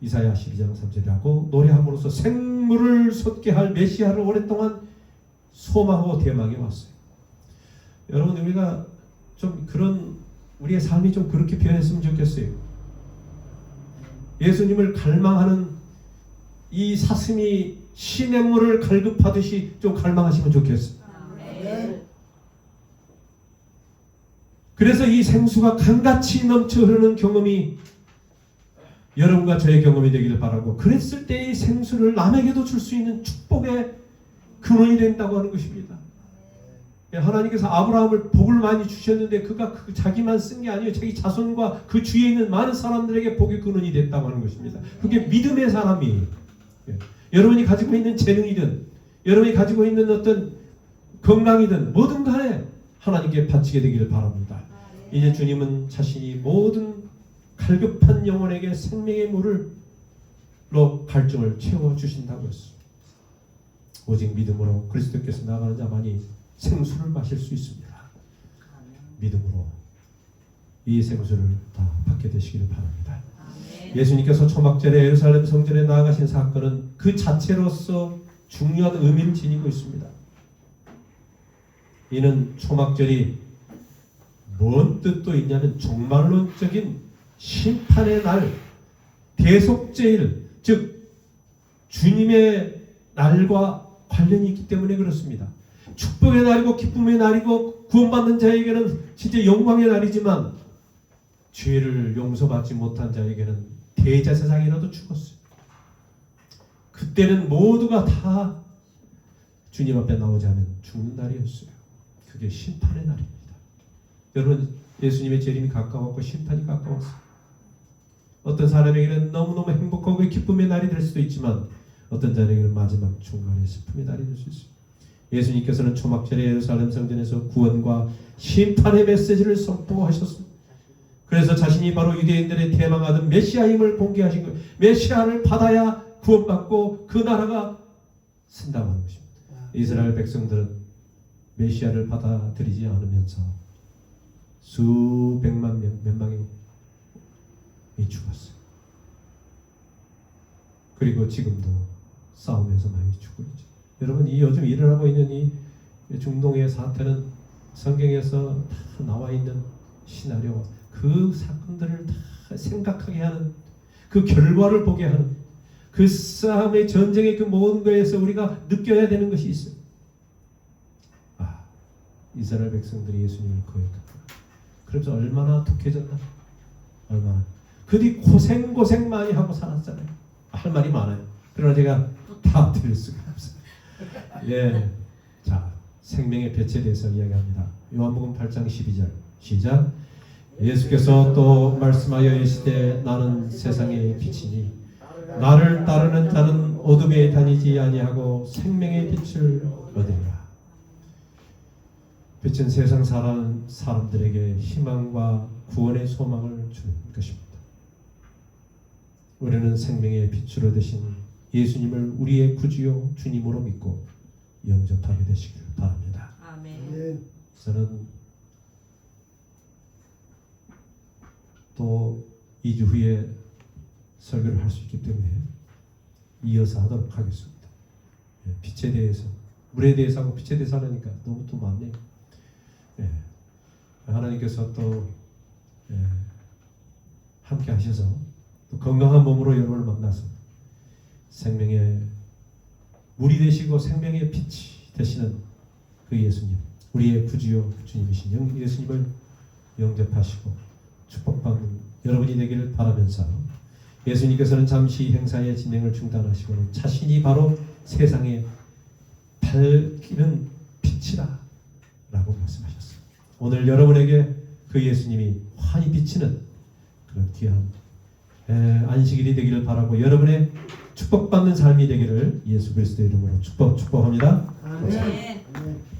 이사야 12장 3절이라고 노래함으로써 생물을 솟게 할 메시아를 오랫동안 소망하고 대망해 왔어요. 여러분 우리가 좀 그런 우리의 삶이 좀 그렇게 변했으면 좋겠어요. 예수님을 갈망하는 이 사슴이 시냇물을 갈급하듯이 좀 갈망하시면 좋겠어요. 그래서 이 생수가 강같이 넘쳐 흐르는 경험이 여러분과 저의 경험이 되기를 바라고 그랬을 때 이 생수를 남에게도 줄 수 있는 축복의 근원이 된다고 하는 것입니다. 하나님께서 아브라함을 복을 많이 주셨는데 그가 자기만 쓴 게 아니에요. 자기 자손과 그 주위에 있는 많은 사람들에게 복의 근원이 됐다고 하는 것입니다. 그게 믿음의 사람이에요. 여러분이 가지고 있는 재능이든 여러분이 가지고 있는 어떤 건강이든 뭐든 간에 하나님께 바치게 되기를 바랍니다. 이제 주님은 자신이 모든 갈급한 영혼에게 생명의 물로 갈증을 채워주신다고 했습니다. 오직 믿음으로 그리스도께서 나가는 자만이 생수를 마실 수 있습니다. 믿음으로 이 생수를 다 받게 되시기를 바랍니다. 예수님께서 초막절에 예루살렘 성전에 나아가신 사건은 그 자체로서 중요한 의미를 지니고 있습니다. 이는 초막절이 뭔 뜻도 있냐면 종말론적인 심판의 날, 대속제일, 즉 주님의 날과 관련이 있기 때문에 그렇습니다. 축복의 날이고 기쁨의 날이고 구원받는 자에게는 진짜 영광의 날이지만 죄를 용서받지 못한 자에게는 대제사장이라도 죽었어요. 그때는 모두가 다 주님 앞에 나오지 않으면 죽는 날이었어요. 그게 심판의 날입니다. 여러분 예수님의 재림이 가까웠고 심판이 가까웠어요. 어떤 사람에게는 너무너무 행복하고 기쁨의 날이 될 수도 있지만 어떤 자에게는 마지막 중간의 슬픔의 날이 될 수 있어요. 예수님께서는 초막절에 예루살렘 성전에서 구원과 심판의 메시지를 선포하셨습니다. 그래서 자신이 바로 유대인들의 대망하던 메시아임을 공개하신 거예요. 메시아를 받아야 구원받고 그 나라가 쓴다고 하는 것입니다. 이스라엘 백성들은 메시아를 받아들이지 않으면서 수백만 몇 명이 죽었어요. 그리고 지금도 싸움에서 많이 죽고 있죠. 여러분 이 요즘 일어나고 있는 이 중동의 사태는 성경에서 다 나와 있는 시나리오, 그 사건들을 다 생각하게 하는, 그 결과를 보게 하는, 그 싸움의 전쟁의 그 모든 거에서 우리가 느껴야 되는 것이 있어요. 이스라엘 백성들이 예수님을 거역했다. 그래서 얼마나 독해졌나? 얼마나. 그들이 고생 많이 하고 살았잖아요. 할 말이 많아요. 그러나 제가 다 드릴 수가 없어요. 예, 자 생명의 빛에 대해서 이야기합니다. 요한복음 8장 12절 시작. 예수께서 또 말씀하여 이르시되 나는 세상의 빛이니 나를 따르는 자는 어둠에 다니지 아니하고 생명의 빛을 얻으리라. 빛은 세상 사람들에게 희망과 구원의 소망을 주는 것입니다. 우리는 생명의 빛으로 되신 예수님을 우리의 구주요 주님으로 믿고 영접하게 되시길 바랍니다. 아멘. 저는 또 2주 후에 설교를 할 수 있기 때문에 이어서 하도록 하겠습니다. 빛에 대해서, 물에 대해서 하고 빛에 대해서 하려니까 너무 또 많네요. 하나님께서 또 함께 하셔서 또 건강한 몸으로 여러분을 만나서 생명의 물이 되시고 생명의 빛이 되시는 그 예수님, 우리의 구주요 주님이신 예수님을 영접하시고 축복받는 여러분이 되기를 바라면서 예수님께서는 잠시 행사의 진행을 중단하시고는 자신이 바로 세상에 밝히는 빛이다 라고 말씀하셨어요. 오늘 여러분에게 그 예수님이 환히 비치는 그런 귀한 안식일이 되기를 바라고 여러분의 축복받는 삶이 되기를 예수 그리스도의 이름으로 축복합니다. 아멘. 아멘.